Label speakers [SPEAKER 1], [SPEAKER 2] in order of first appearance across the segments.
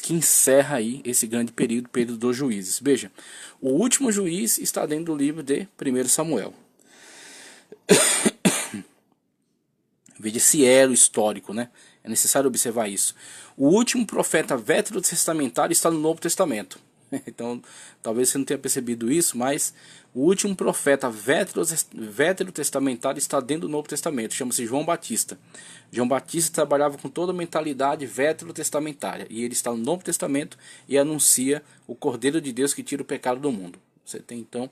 [SPEAKER 1] que encerra aí esse grande período dos juízes. Veja, o último juiz está dentro do livro de 1 Samuel. Veja esse elo histórico, né? É necessário observar isso. O último profeta veterotestamentário está no Novo Testamento. Então, talvez você não tenha percebido isso, mas o último profeta veterotestamentário está dentro do Novo Testamento. Chama-se João Batista. João Batista trabalhava com toda a mentalidade veterotestamentária. E ele está no Novo Testamento e anuncia o Cordeiro de Deus que tira o pecado do mundo. Você tem, então,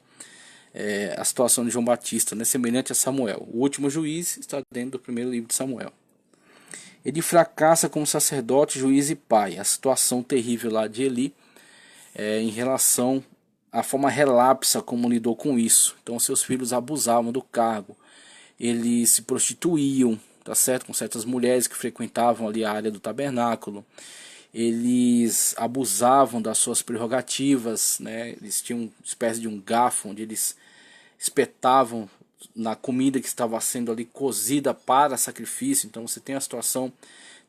[SPEAKER 1] a situação de João Batista, né, semelhante a Samuel. O último juiz está dentro do primeiro livro de Samuel. Ele fracassa como sacerdote, juiz e pai. A situação terrível lá de Eli, em relação à forma relapsa como lidou com isso. Então seus filhos abusavam do cargo. Eles se prostituíam, tá certo, com certas mulheres que frequentavam ali a área do tabernáculo. Eles abusavam das suas prerrogativas, né? Eles tinham uma espécie de um garfo onde eles espetavam na comida que estava sendo ali cozida para sacrifício. Então você tem a situação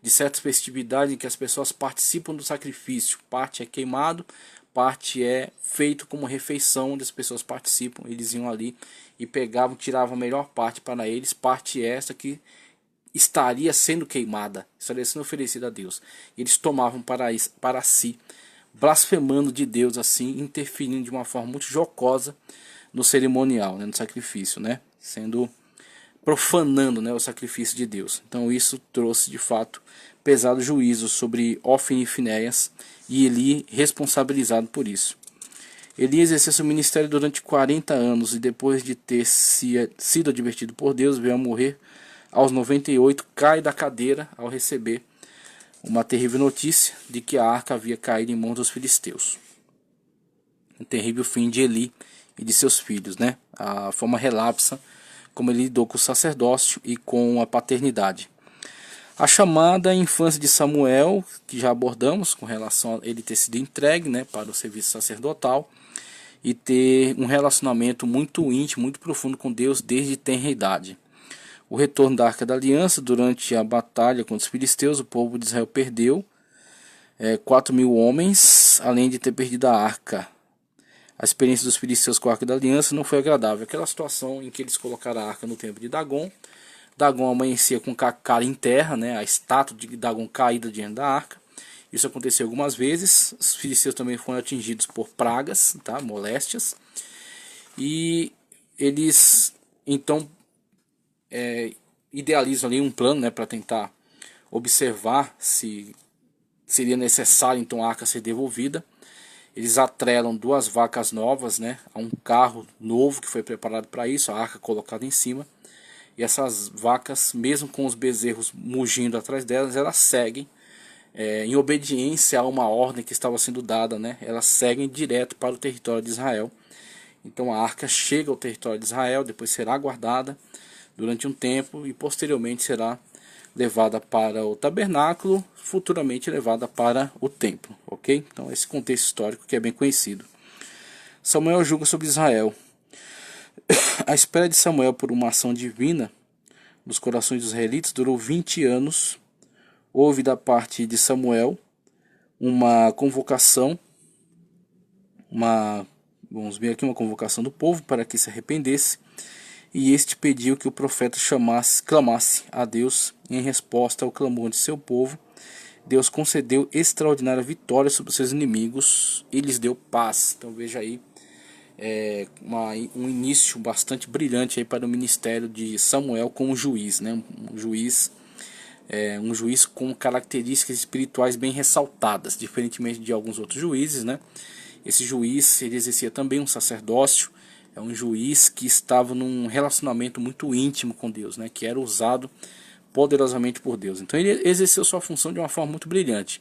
[SPEAKER 1] de certas festividades em que as pessoas participam do sacrifício. Parte é queimado, parte é feito como refeição, onde as pessoas participam. Eles iam ali e pegavam, tiravam a melhor parte para eles, parte essa que estaria sendo queimada, estaria sendo oferecida a Deus. E eles tomavam para si, blasfemando de Deus assim, interferindo de uma forma muito jocosa no cerimonial, né, no sacrifício, né, profanando, né, o sacrifício de Deus. Então isso trouxe de fato pesado juízo sobre Ofni e Finéias, e Eli responsabilizado por isso. Eli exerceu seu ministério durante 40 anos e depois de ter sido advertido por Deus, veio a morrer aos 98, cai da cadeira ao receber uma terrível notícia de que a arca havia caído em mãos dos filisteus. Um terrível fim de Eli e de seus filhos, né? A forma relapsa como ele lidou com o sacerdócio e com a paternidade. A chamada infância de Samuel, que já abordamos com relação a ele ter sido entregue, né, para o serviço sacerdotal e ter um relacionamento muito íntimo, muito profundo com Deus desde tenra idade. O retorno da Arca da Aliança durante a batalha contra os filisteus, o povo de Israel perdeu 4.000 homens, além de ter perdido a arca. A experiência dos filisteus com a Arca da Aliança não foi agradável. Aquela situação em que eles colocaram a arca no templo de Dagon. Dagon amanhecia com a cara em terra, né, a estátua de Dagon caída diante da arca. Isso aconteceu algumas vezes. Os filisteus também foram atingidos por pragas, tá, moléstias. E eles então idealizam ali um plano, né, para tentar observar se seria necessário então a arca ser devolvida. Eles atrelam 2 vacas novas, né, a um carro novo que foi preparado para isso, a arca colocada em cima. E essas vacas, mesmo com os bezerros mugindo atrás delas, elas seguem em obediência a uma ordem que estava sendo dada, né, elas seguem direto para o território de Israel. Então a arca chega ao território de Israel, depois será guardada durante um tempo e posteriormente será levada para o tabernáculo, futuramente levada para o templo, ok? Então esse contexto histórico que é bem conhecido. Samuel julga sobre Israel. A espera de Samuel por uma ação divina nos corações dos israelitas durou 20 anos. Houve da parte de Samuel uma convocação, vamos ver aqui, uma convocação do povo para que se arrependesse. E este pediu que o profeta clamasse a Deus. Em resposta ao clamor de seu povo, Deus concedeu extraordinária vitória sobre os seus inimigos e lhes deu paz. Então veja aí um início bastante brilhante aí para o ministério de Samuel como juiz, né? Um juiz com características espirituais bem ressaltadas, diferentemente de alguns outros juízes, né? Esse juiz, ele exercia também um sacerdócio. É um juiz que estava num relacionamento muito íntimo com Deus, né, que era usado poderosamente por Deus. Então ele exerceu sua função de uma forma muito brilhante.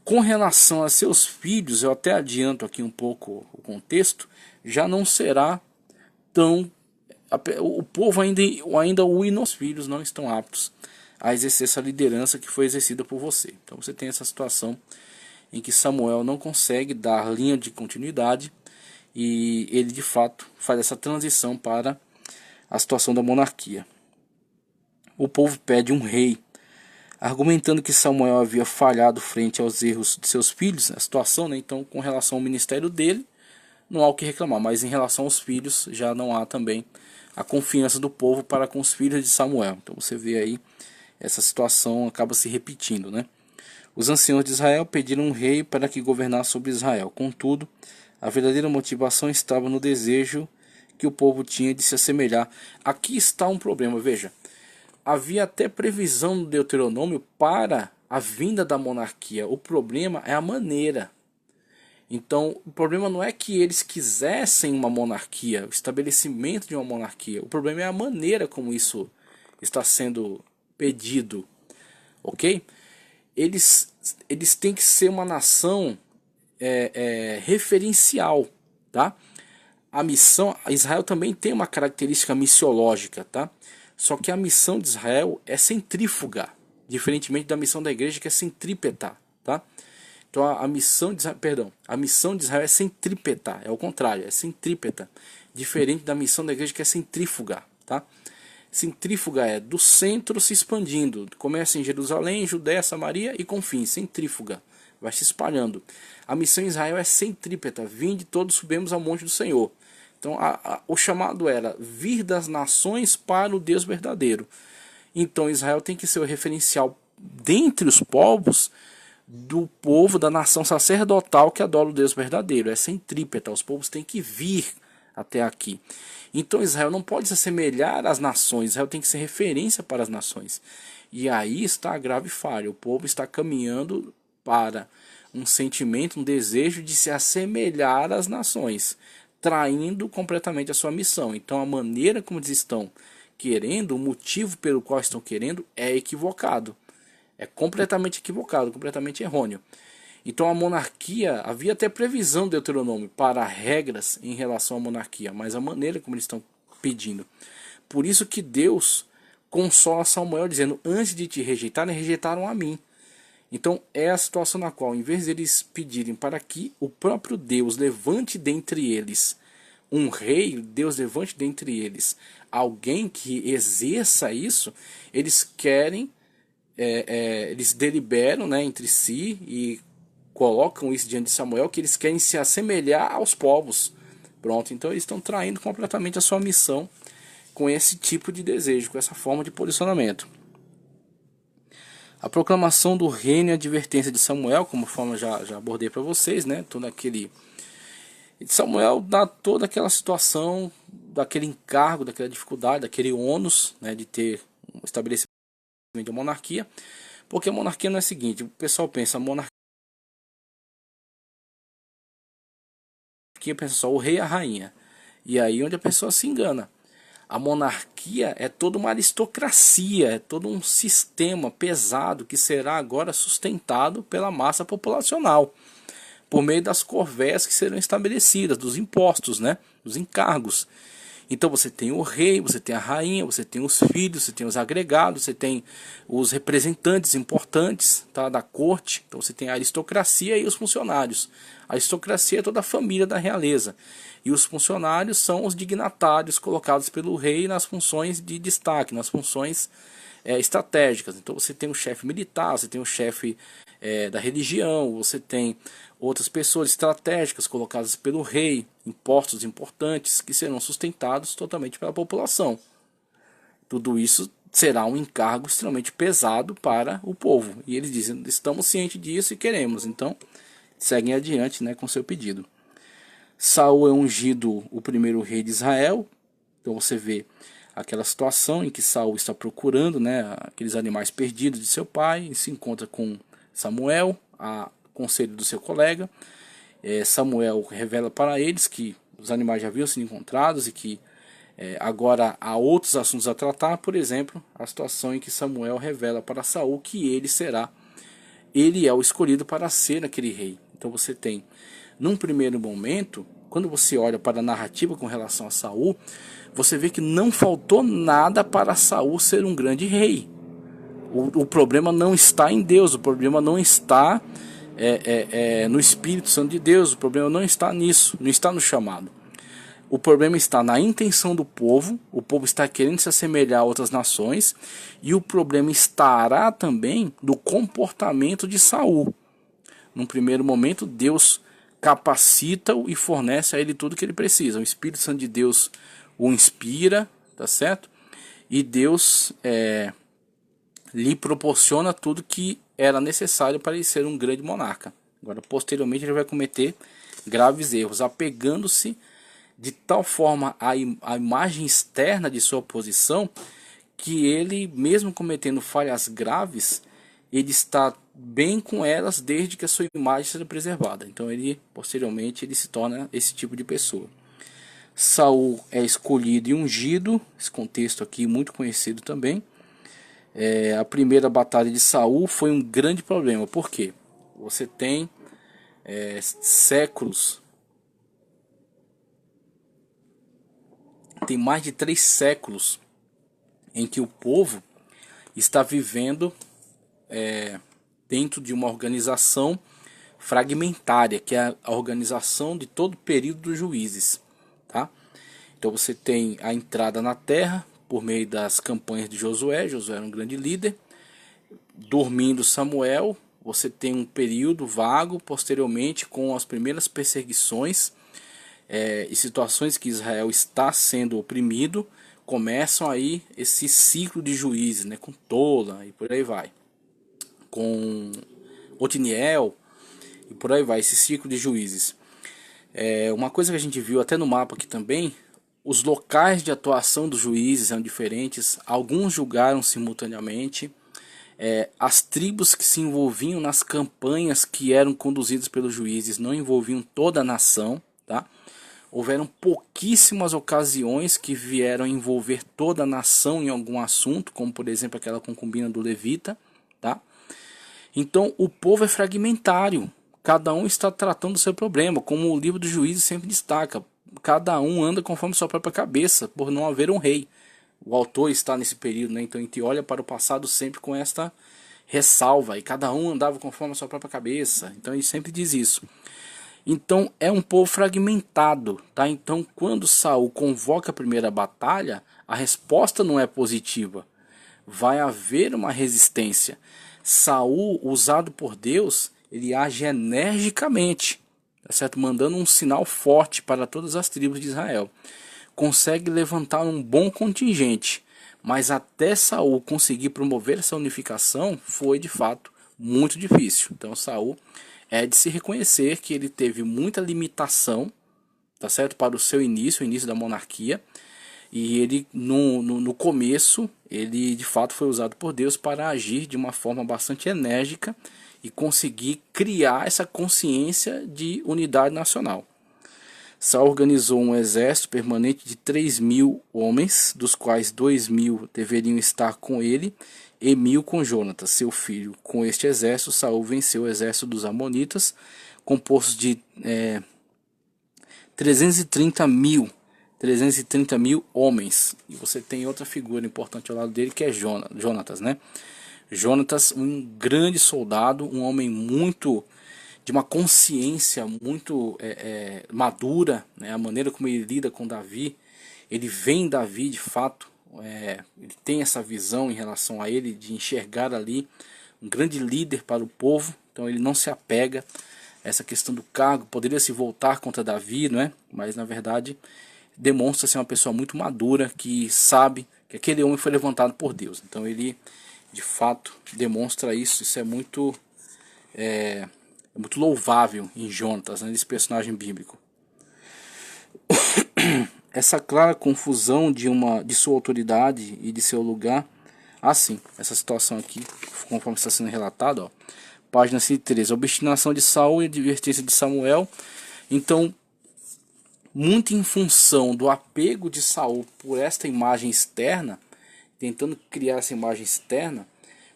[SPEAKER 1] Com relação a seus filhos, eu até adianto aqui um pouco o contexto, já não será tão... O povo ainda os filhos não estão aptos a exercer essa liderança que foi exercida por você. Então você tem essa situação em que Samuel não consegue dar linha de continuidade, e ele de fato faz essa transição para a situação da monarquia. O povo pede um rei. argumentando que Samuel havia falhado frente aos erros de seus filhos, a situação, né? Então, com relação ao ministério dele, não há o que reclamar, mas em relação aos filhos, já não há também a confiança do povo para com os filhos de Samuel. Então você vê aí, essa situação acaba se repetindo, né? Os anciãos de Israel pediram um rei para que governasse sobre Israel. Contudo, a verdadeira motivação estava no desejo que o povo tinha de se assemelhar. Aqui está um problema, veja. Havia até previsão no Deuteronômio para a vinda da monarquia. O problema é a maneira. Então, o problema não é que eles quisessem uma monarquia, o estabelecimento de uma monarquia. O problema é a maneira como isso está sendo pedido, ok? Eles têm que ser uma nação referencial, tá? A missão, Israel também tem uma característica missiológica, tá? Só que a missão de Israel é centrífuga, diferentemente da missão da igreja que é centrípeta, tá? Então a missão de Israel é centrípeta, é o contrário, é centrípeta, diferente da missão da igreja que é centrífuga, tá? Centrífuga é do centro se expandindo, começa em Jerusalém, Judéia, Samaria e confins, centrífuga, vai se espalhando. A missão em Israel é centrípeta, vinde todos subimos ao monte do Senhor. Então o chamado era vir das nações para o Deus verdadeiro. Então Israel tem que ser o referencial dentre os povos, do povo, da nação sacerdotal que adora o Deus verdadeiro. É centrípeta, os povos têm que vir até aqui. Então Israel não pode se assemelhar às nações, Israel tem que ser referência para as nações. E aí está a grave falha, o povo está caminhando para um sentimento, um desejo de se assemelhar às nações, traindo completamente a sua missão. Então a maneira como eles estão querendo, o motivo pelo qual estão querendo é equivocado. É completamente equivocado, completamente errôneo. Então a monarquia, havia até previsão do Deuteronômio para regras em relação à monarquia, mas a maneira como eles estão pedindo. Por isso que Deus consola Samuel dizendo, antes de te rejeitarem, rejeitaram a mim. Então é a situação na qual, em vez de eles pedirem para que o próprio Deus levante dentre eles um rei, Deus levante dentre eles alguém que exerça isso, eles querem... eles deliberam, né, entre si e colocam isso diante de Samuel, que eles querem se assemelhar aos povos. Pronto, então eles estão traindo completamente a sua missão com esse tipo de desejo, com essa forma de posicionamento. A proclamação do reino e a advertência de Samuel, como forma já abordei para vocês, né, todo aquele... Samuel dá toda aquela situação, daquele encargo, daquela dificuldade, daquele ônus, né, de ter um estabelecimento de monarquia, porque a monarquia não é o seguinte, o pessoal pensa, a monarquia pensa só o rei e a rainha, e aí onde a pessoa se engana. A monarquia é toda uma aristocracia, é todo um sistema pesado que será agora sustentado pela massa populacional, por meio das corvés que serão estabelecidas, dos impostos, né, dos encargos. Então você tem o rei, você tem a rainha, você tem os filhos, você tem os agregados, você tem os representantes importantes, tá, da corte. Então você tem a aristocracia e os funcionários. A aristocracia é toda a família da realeza. E os funcionários são os dignatários colocados pelo rei nas funções de destaque, nas funções estratégicas. Então você tem o chefe militar, você tem o chefe da religião, você tem outras pessoas estratégicas colocadas pelo rei, impostos importantes que serão sustentados totalmente pela população. Tudo isso será um encargo extremamente pesado para o povo. E eles dizem, estamos cientes disso e queremos. Então, seguem adiante, né, com seu pedido. Saul é ungido o primeiro rei de Israel. Então você vê aquela situação em que Saul está procurando, né, aqueles animais perdidos de seu pai, e se encontra com Samuel, a conselho do seu colega. Samuel revela para eles que os animais já haviam sido encontrados e que agora há outros assuntos a tratar. Por exemplo, a situação em que Samuel revela para Saul que ele é o escolhido para ser aquele rei. Então você tem, num primeiro momento, quando você olha para a narrativa com relação a Saul, você vê que não faltou nada para Saul ser um grande rei. O problema não está em Deus, o problema não está no Espírito Santo de Deus, o problema não está nisso, não está no chamado. O problema está na intenção do povo, o povo está querendo se assemelhar a outras nações, e o problema estará também no comportamento de Saul. Num primeiro momento, Deus capacita-o e fornece a ele tudo que ele precisa. O Espírito Santo de Deus o inspira, tá certo? E Deus lhe proporciona tudo que era necessário para ele ser um grande monarca. Agora, posteriormente, ele vai cometer graves erros, apegando-se de tal forma à imagem externa de sua posição, que ele, mesmo cometendo falhas graves, ele está bem com elas desde que a sua imagem seja preservada. Então ele, posteriormente, ele se torna esse tipo de pessoa. Saul é escolhido e ungido, esse contexto aqui muito conhecido também. A primeira batalha de Saul foi um grande problema. Por quê? Você tem séculos, tem mais de 3 séculos em que o povo está vivendo dentro de uma organização fragmentária, que é a organização de todo o período dos juízes, tá? Então você tem a entrada na terra por meio das campanhas de Josué. Josué era um grande líder. Dormindo Samuel, você tem um período vago posteriormente com as primeiras perseguições e situações que Israel está sendo oprimido. Começam aí esse ciclo de juízes, né, com Tola e por aí vai, com Otiniel e por aí vai, esse ciclo de juízes. Uma coisa que a gente viu até no mapa aqui também, os locais de atuação dos juízes eram diferentes, alguns julgaram simultaneamente, as tribos que se envolviam nas campanhas que eram conduzidas pelos juízes não envolviam toda a nação, tá? Houveram pouquíssimas ocasiões que vieram envolver toda a nação em algum assunto, como por exemplo aquela concubina do levita, tá? Então o povo é fragmentário, cada um está tratando do seu problema, como o livro dos Juízes sempre destaca, cada um anda conforme sua própria cabeça, por não haver um rei. O autor está nesse período, né? Então a gente olha para o passado sempre com esta ressalva, e cada um andava conforme a sua própria cabeça, então ele sempre diz isso. Então é um povo fragmentado, tá? Então quando Saul convoca a primeira batalha, a resposta não é positiva. Vai haver uma resistência. Saul, usado por Deus, ele age energicamente, tá certo? Mandando um sinal forte para todas as tribos de Israel. Consegue levantar um bom contingente, mas até Saul conseguir promover essa unificação foi de fato muito difícil. Então Saul é de se reconhecer que ele teve muita limitação, tá certo, para o seu início, o início da monarquia, e ele no começo ele de fato foi usado por Deus para agir de uma forma bastante enérgica e conseguir criar essa consciência de unidade nacional. Saul organizou um exército permanente de 3.000 homens, dos quais 2.000 deveriam estar com ele e 1.000 com Jonatas, seu filho. Com este exército, Saul venceu o exército dos amonitas, composto de 330 mil homens. E você tem outra figura importante ao lado dele, que é Jonatas, né? Jonatas, um grande soldado, um homem muito de uma consciência muito madura, né? A maneira como ele lida com Davi, ele vê em Davi de fato, ele tem essa visão em relação a ele, de enxergar ali um grande líder para o povo. Então ele não se apega a essa questão do cargo, poderia se voltar contra Davi, não é? Mas na verdade demonstra ser uma pessoa muito madura, que sabe que aquele homem foi levantado por Deus. Então ele de fato demonstra isso. Isso é muito louvável em Jonatas, né, desse personagem bíblico. Essa clara confusão de sua autoridade e de seu lugar. Assim, essa situação aqui, conforme está sendo relatado, ó, página 113, a obstinação de Saul e a advertência de Samuel. Então, muito em função do apego de Saul por esta imagem externa, tentando criar essa imagem externa,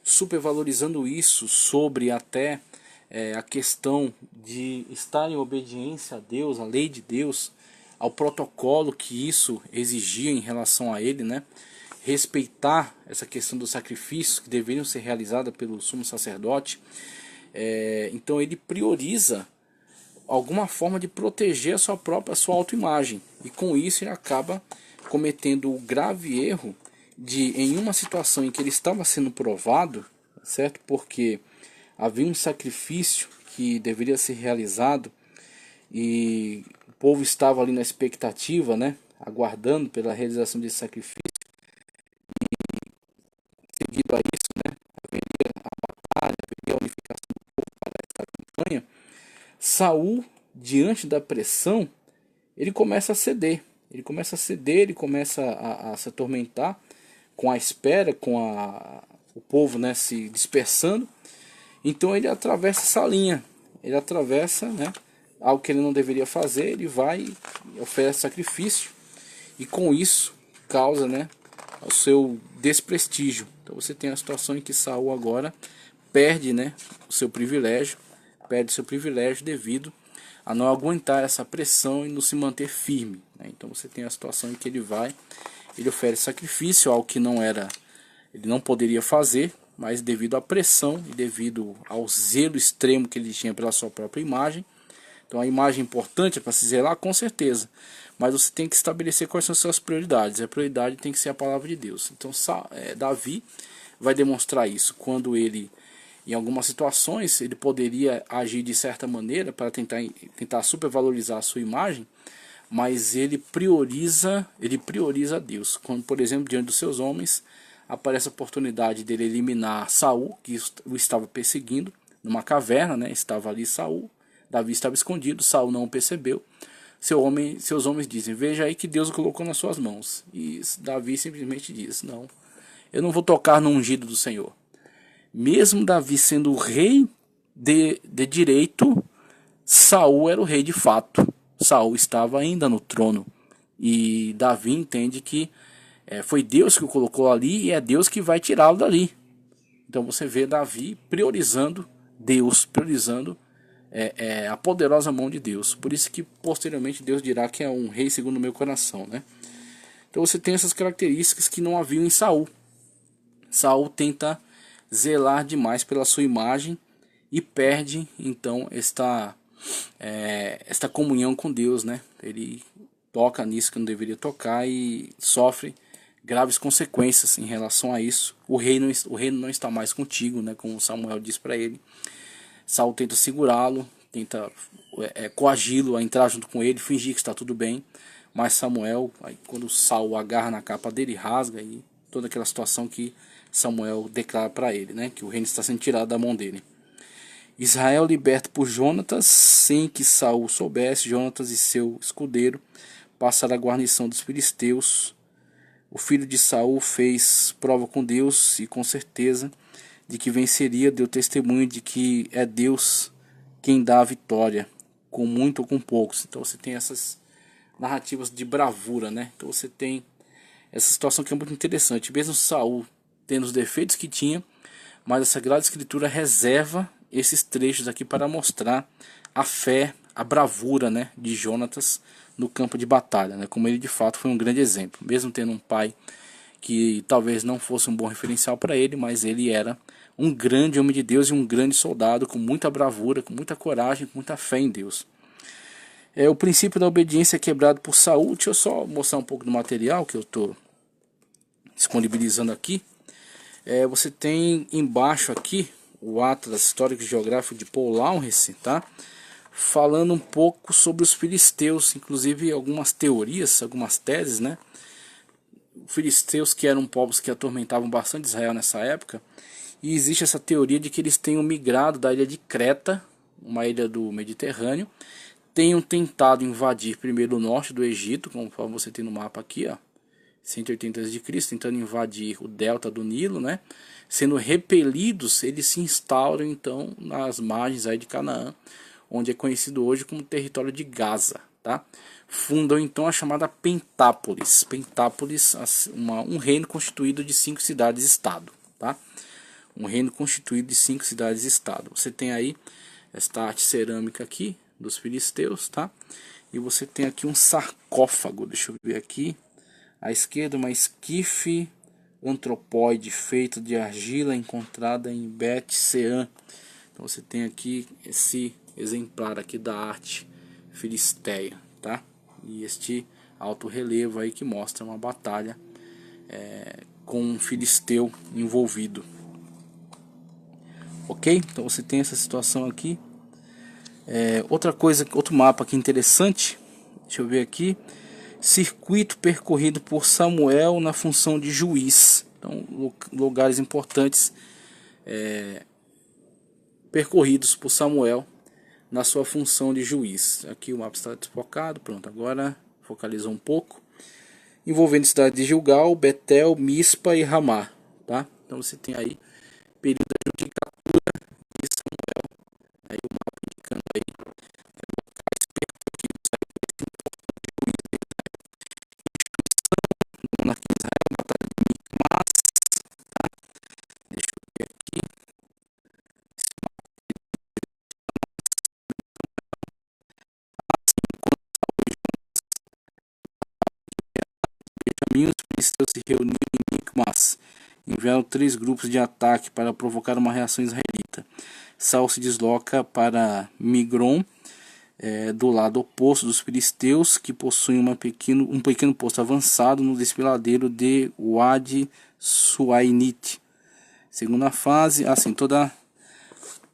[SPEAKER 1] supervalorizando isso sobre até a questão de estar em obediência a Deus, à lei de Deus, ao protocolo que isso exigia em relação a ele, né? Respeitar essa questão dos sacrifícios que deveriam ser realizados pelo sumo sacerdote. Então ele prioriza alguma forma de proteger a sua autoimagem. E com isso ele acaba cometendo o grave erro de, em uma situação em que ele estava sendo provado, certo? Porque havia um sacrifício que deveria ser realizado e o povo estava ali na expectativa, né? Aguardando pela realização desse sacrifício. Seguido a isso, né? Haveria a batalha, haveria a unificação do povo para essa campanha. Saul, diante da pressão, ele começa a ceder. Ele começa a ceder, ele começa a se atormentar com a espera, o povo, né, se dispersando. Então ele atravessa essa linha. Ele atravessa, né, algo que ele não deveria fazer. Ele vai e oferece sacrifício. E com isso causa, né, o seu desprestígio. Então você tem a situação em que Saul agora perde, né, o seu privilégio. Perde seu privilégio devido a não aguentar essa pressão e não se manter firme, né? Então você tem a situação em que ele oferece sacrifício, algo que ele não poderia fazer, mas devido à pressão e devido ao zelo extremo que ele tinha pela sua própria imagem. Então a imagem é importante para se zelar, com certeza, mas você tem que estabelecer quais são as suas prioridades. A prioridade tem que ser a palavra de Deus. Então Davi vai demonstrar isso quando ele, em algumas situações, ele poderia agir de certa maneira para tentar supervalorizar a sua imagem, mas ele prioriza Deus. Quando, por exemplo, diante dos seus homens, aparece a oportunidade dele eliminar Saul, que o estava perseguindo, numa caverna, né? Estava ali Saul, Davi estava escondido, Saul não o percebeu. Seus homens dizem: veja aí que Deus o colocou nas suas mãos. E Davi simplesmente diz: não, eu não vou tocar no ungido do Senhor. Mesmo Davi sendo o rei de direito, Saul era o rei de fato. Saul estava ainda no trono. E Davi entende que foi Deus que o colocou ali e é Deus que vai tirá-lo dali. Então você vê Davi priorizando Deus, priorizando a poderosa mão de Deus. Por isso que posteriormente Deus dirá que é um rei segundo o meu coração, né? Então você tem essas características que não haviam em Saul. Saul tenta zelar demais pela sua imagem e perde então esta comunhão com Deus, né? Ele toca nisso que não deveria tocar e sofre graves consequências em relação a isso. O reino não está mais contigo, né? Como Samuel diz para ele. Saul tenta segurá-lo, tenta coagi-lo a entrar junto com ele, fingir que está tudo bem, mas Samuel, aí, quando Saul agarra na capa dele, rasga, e toda aquela situação que Samuel declara para ele, né, que o reino está sendo tirado da mão dele. Israel liberto por Jonatas, sem que Saul soubesse. Jonatas e seu escudeiro passaram a guarnição dos filisteus. O filho de Saul fez prova com Deus e com certeza de que venceria, deu testemunho de que é Deus quem dá a vitória, com muito ou com poucos. Então você tem essas narrativas de bravura, né? Então você tem essa situação que é muito interessante. Mesmo Saul tendo os defeitos que tinha, mas a Sagrada Escritura reserva esses trechos aqui para mostrar a fé, a bravura, né, de Jonatas no campo de batalha, né? Como ele de fato foi um grande exemplo, mesmo tendo um pai que talvez não fosse um bom referencial para ele, mas ele era um grande homem de Deus e um grande soldado com muita bravura, com muita coragem, com muita fé em Deus. O princípio da obediência é quebrado por Saul. Deixa eu só mostrar um pouco do material que eu estou disponibilizando aqui. Você tem embaixo aqui o Atlas Histórico e Geográfico de Paul Laurence, tá? Falando um pouco sobre os filisteus, inclusive algumas teorias, algumas teses, né? Os filisteus, que eram povos que atormentavam bastante Israel nessa época, e existe essa teoria de que eles tenham migrado da ilha de Creta, uma ilha do Mediterrâneo, tenham tentado invadir primeiro o norte do Egito, como você tem no mapa aqui, ó, 180 a.C., tentando invadir o delta do Nilo, né? Sendo repelidos, eles se instauram então nas margens aí de Canaã, onde é conhecido hoje como território de Gaza, tá? Fundam então a chamada Pentápolis. Pentápolis, um reino constituído de 5 cidades-estado, tá? Um reino constituído de 5 cidades-estado. Você tem aí esta arte cerâmica aqui dos filisteus, tá? E você tem aqui um sarcófago, deixa eu ver aqui. À esquerda, uma esquife antropóide feita de argila encontrada em Bet-Sean. Então você tem aqui esse exemplar aqui da arte filisteia, tá? E este alto relevo aí que mostra uma batalha com um filisteu envolvido. Ok? Então você tem essa situação aqui. Outro mapa aqui interessante. Deixa eu ver aqui. Circuito percorrido por Samuel na função de juiz. Então, lugares importantes percorridos por Samuel na sua função de juiz. Aqui o mapa está desfocado. Pronto, agora focalizou um pouco. Envolvendo cidades de Gilgal, Betel, Mispa e Ramá. Tá? Então você tem aí período da judicatura de Samuel. Aí o mapa indicando aí locais percorridos aí por esse importante juiz dele, né? Monarquia de Israel, batalha de Micmas, tá? Deixa eu ver aqui. Esse mapa Benjamim, os filisteus se reuniram em Micmas. Enviaram 3 grupos de ataque para provocar uma reação israelita. Saul se desloca para Migron, do lado oposto dos filisteus, que possuem um pequeno posto avançado no desfiladeiro de Wadi Suainit. Segunda fase, assim, toda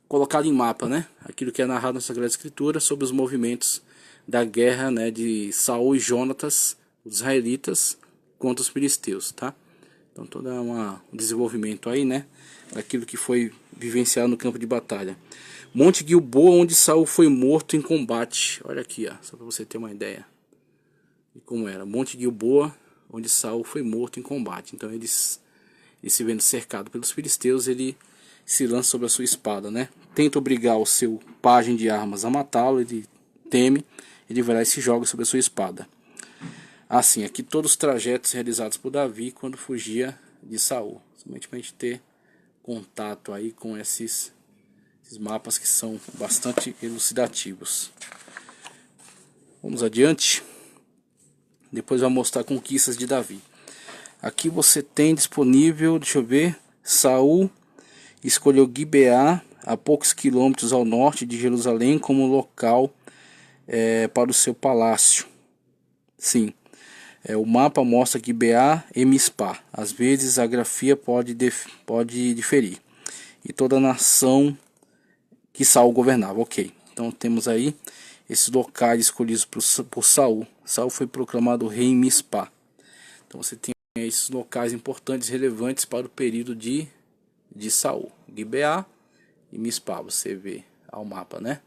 [SPEAKER 1] colocada em mapa, né? Aquilo que é narrado na Sagrada Escritura sobre os movimentos da guerra, né, de Saul e Jonatas, os israelitas, contra os filisteus, tá? Então todo um desenvolvimento aí, né, daquilo que foi vivenciado no campo de batalha. Monte Gilboa, onde Saul foi morto em combate. Olha aqui, ó, só para você ter uma ideia de como era. Monte Gilboa, onde Saul foi morto em combate. Então ele se vendo cercado pelos filisteus, ele se lança sobre a sua espada, né? Tenta obrigar o seu pajem de armas a matá-lo, ele teme, ele vai lá e se joga sobre a sua espada. Assim, aqui todos os trajetos realizados por Davi quando fugia de Saul. Somente para a gente ter contato aí com esses mapas que são bastante elucidativos. Vamos adiante. Depois vai mostrar conquistas de Davi. Aqui você tem disponível, deixa eu ver, Saul escolheu Gibeá, a poucos quilômetros ao norte de Jerusalém, como local para o seu palácio. Sim. O mapa mostra Gibeá e Mispá. Às vezes a grafia pode diferir. E toda a nação que Saul governava. Ok. Então temos aí esses locais escolhidos por Saul. Saul foi proclamado rei em Mispá. Então você tem esses locais importantes, relevantes para o período de Saul. Gibeá e Mispá. Você vê ao mapa, né?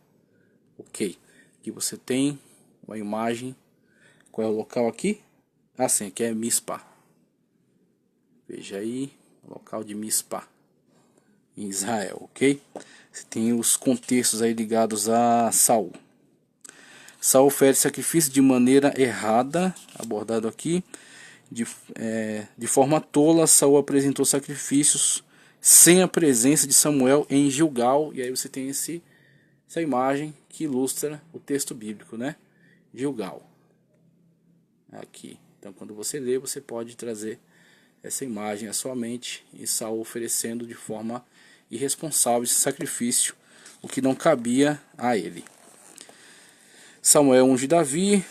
[SPEAKER 1] Ok. Aqui você tem uma imagem. Qual é o local aqui? Ah, sim, aqui é Mispá. Veja aí, o local de Mispá, em Israel, ok? Você tem os contextos aí ligados a Saul. Saul oferece sacrifício de maneira errada, abordado aqui. De forma tola, Saul apresentou sacrifícios sem a presença de Samuel em Gilgal. E aí você tem essa imagem que ilustra o texto bíblico, né? Gilgal. Aqui. Então quando você lê, você pode trazer essa imagem à sua mente e Saul oferecendo de forma irresponsável esse sacrifício, o que não cabia a ele. Samuel unge Davi.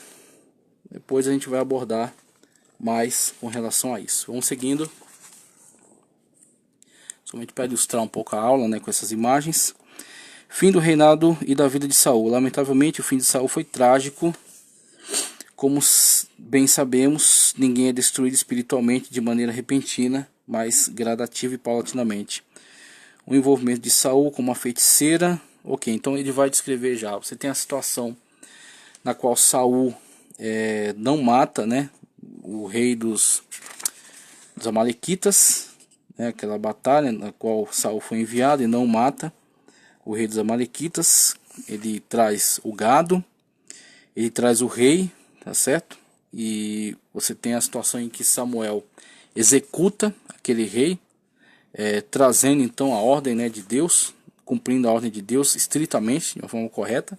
[SPEAKER 1] Depois a gente vai abordar mais com relação a isso. Vamos seguindo. Somente para ilustrar um pouco a aula, né, com essas imagens. Fim do reinado e da vida de Saul. Lamentavelmente o fim de Saul foi trágico. Como bem sabemos, ninguém é destruído espiritualmente de maneira repentina, mas gradativa e paulatinamente. O envolvimento de Saul com uma feiticeira. Ok, então ele vai descrever já. Você tem a situação na qual Saul não mata, né, o rei dos Amalequitas, né, aquela batalha na qual Saul foi enviado e não mata o rei dos Amalequitas. Ele traz o gado, ele traz o rei, tá certo? E você tem a situação em que Samuel executa aquele rei, trazendo então a ordem, né, de Deus, cumprindo a ordem de Deus estritamente, de uma forma correta,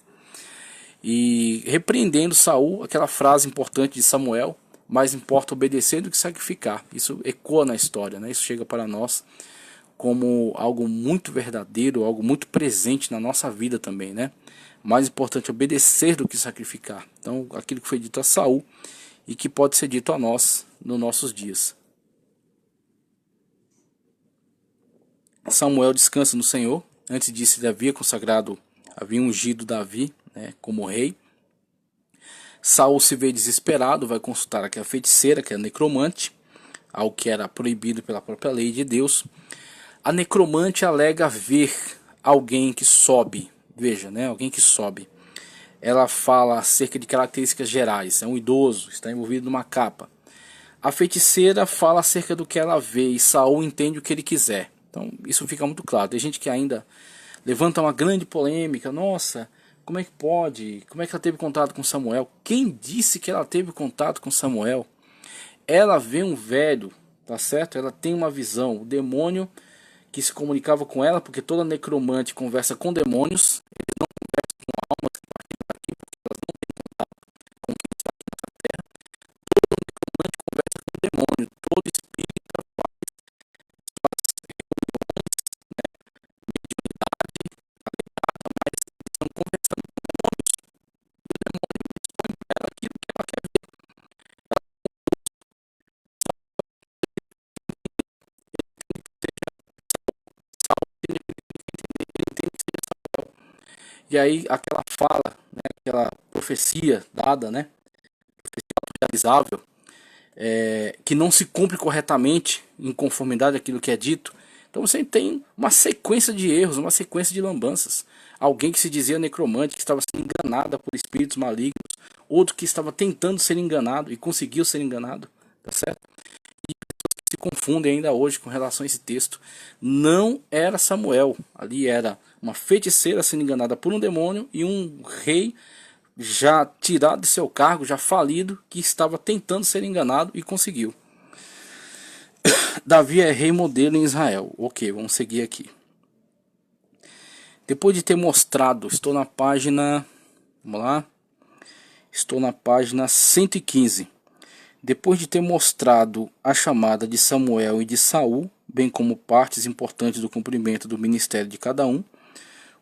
[SPEAKER 1] e repreendendo Saul, aquela frase importante de Samuel: mais importa obedecer do que sacrificar. Isso ecoa na história, né? Isso chega para nós como algo muito verdadeiro, algo muito presente na nossa vida também, né? Mais importante obedecer do que sacrificar. Então, aquilo que foi dito a Saul e que pode ser dito a nós nos nossos dias. Samuel descansa no Senhor. Antes disso, ele havia ungido Davi, né, como rei. Saul se vê desesperado, vai consultar aquela feiticeira, que é a necromante, algo que era proibido pela própria lei de Deus. A necromante alega ver alguém que sobe. Veja, né, alguém que sobe. Ela fala acerca de características gerais. É um idoso, está envolvido numa capa. A feiticeira fala acerca do que ela vê e Saul entende o que ele quiser. Então isso fica muito claro. Tem gente que ainda levanta uma grande polêmica. Nossa, como é que pode? Como é que ela teve contato com Samuel? Quem disse que ela teve contato com Samuel? Ela vê um velho, tá certo? Ela tem uma visão. O demônio que se comunicava com ela, porque toda necromante conversa com demônios. Eles não conversam com almas que partilham aqui, porque elas não têm contato com quem está aqui nessa terra. Todo necromante conversa com o demônio. Todo espírita faz reuniões, né, mediunidade, alegada, mas eles estão conversando com demônios. E o demônio expõe para ela aquilo que ela quer ver. E aí aquela fala, né, aquela profecia dada, né, realizável, que não se cumpre corretamente em conformidade àquilo que é dito. Então você tem uma sequência de erros, uma sequência de lambanças. Alguém que se dizia necromante, que estava sendo enganada por espíritos malignos, outro que estava tentando ser enganado e conseguiu ser enganado, tá certo? E pessoas que se confundem ainda hoje com relação a esse texto. Não era Samuel, ali era uma feiticeira sendo enganada por um demônio e um rei já tirado de seu cargo, já falido, que estava tentando ser enganado e conseguiu. Davi é rei modelo em Israel. Ok, vamos seguir aqui. Depois de ter mostrado, estou na página, vamos lá, estou na página 115. Depois de ter mostrado a chamada de Samuel e de Saul, bem como partes importantes do cumprimento do ministério de cada um,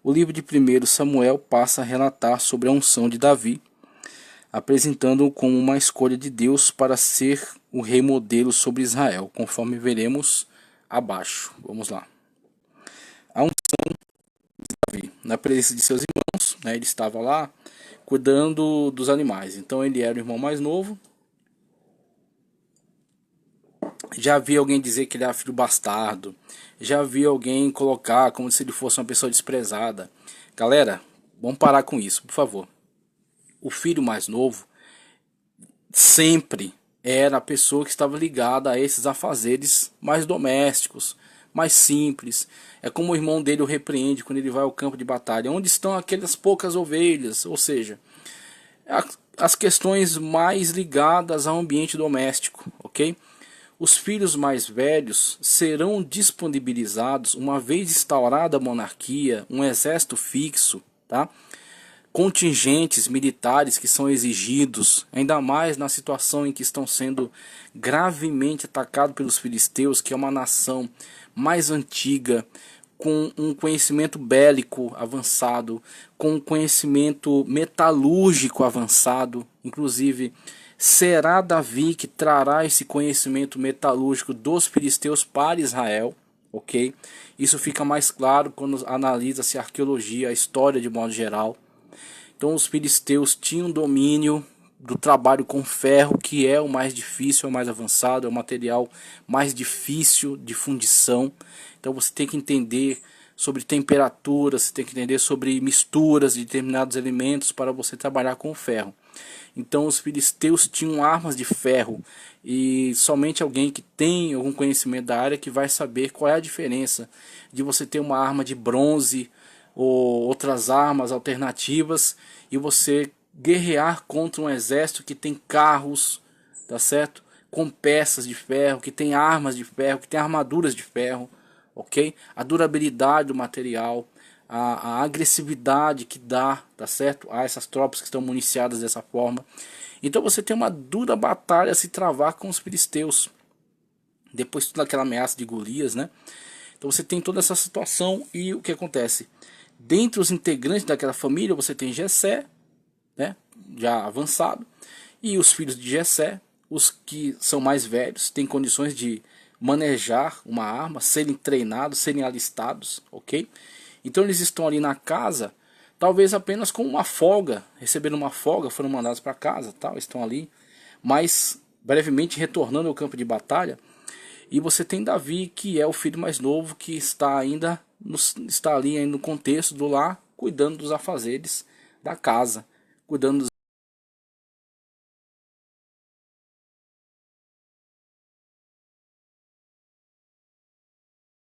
[SPEAKER 1] o livro de 1 Samuel passa a relatar sobre a unção de Davi, apresentando-o como uma escolha de Deus para ser o rei modelo sobre Israel, conforme veremos abaixo. Vamos lá. A unção de Davi, na presença de seus irmãos, né, ele estava lá cuidando dos animais. Então ele era o irmão mais novo. Já vi alguém dizer que ele era filho bastardo. Já vi alguém colocar como se ele fosse uma pessoa desprezada. Galera, vamos parar com isso, por favor. O filho mais novo sempre era a pessoa que estava ligada a esses afazeres mais domésticos, mais simples. É como o irmão dele o repreende quando ele vai ao campo de batalha. Onde estão aquelas poucas ovelhas? Ou seja, as questões mais ligadas ao ambiente doméstico, ok? Os filhos mais velhos serão disponibilizados uma vez instaurada a monarquia, um exército fixo, tá? Contingentes militares que são exigidos, ainda mais na situação em que estão sendo gravemente atacados pelos filisteus, que é uma nação mais antiga, com um conhecimento bélico avançado, com um conhecimento metalúrgico avançado. Inclusive, será Davi que trará esse conhecimento metalúrgico dos filisteus para Israel, ok? Isso fica mais claro quando analisa-se a arqueologia, a história de modo geral. Então os filisteus tinham domínio do trabalho com ferro, que é o mais difícil, é o mais avançado, é o material mais difícil de fundição. Então você tem que entender sobre temperatura, você tem que entender sobre misturas de determinados elementos para você trabalhar com o ferro. Então os filisteus tinham armas de ferro e somente alguém que tem algum conhecimento da área que vai saber qual é a diferença de você ter uma arma de bronze ou outras armas alternativas e você guerrear contra um exército que tem carros, tá certo? Com peças de ferro, que tem armas de ferro, que tem armaduras de ferro, ok? A durabilidade do material, a agressividade que dá, tá certo? A essas tropas que estão municiadas dessa forma. Então você tem uma dura batalha a se travar com os filisteus. Depois de toda aquela ameaça de Golias, né? Então você tem toda essa situação e o que acontece? Dentre os integrantes daquela família, você tem Jessé, né, já avançado, e os filhos de Jessé, os que são mais velhos, têm condições de manejar uma arma, serem treinados, serem alistados, ok? Então eles estão ali na casa, talvez apenas com uma folga, recebendo uma folga, foram mandados para casa, tal, estão ali, mas brevemente retornando ao campo de batalha. E você tem Davi, que é o filho mais novo, que está ainda está ali ainda no contexto do lar, cuidando dos afazeres da casa, cuidando dos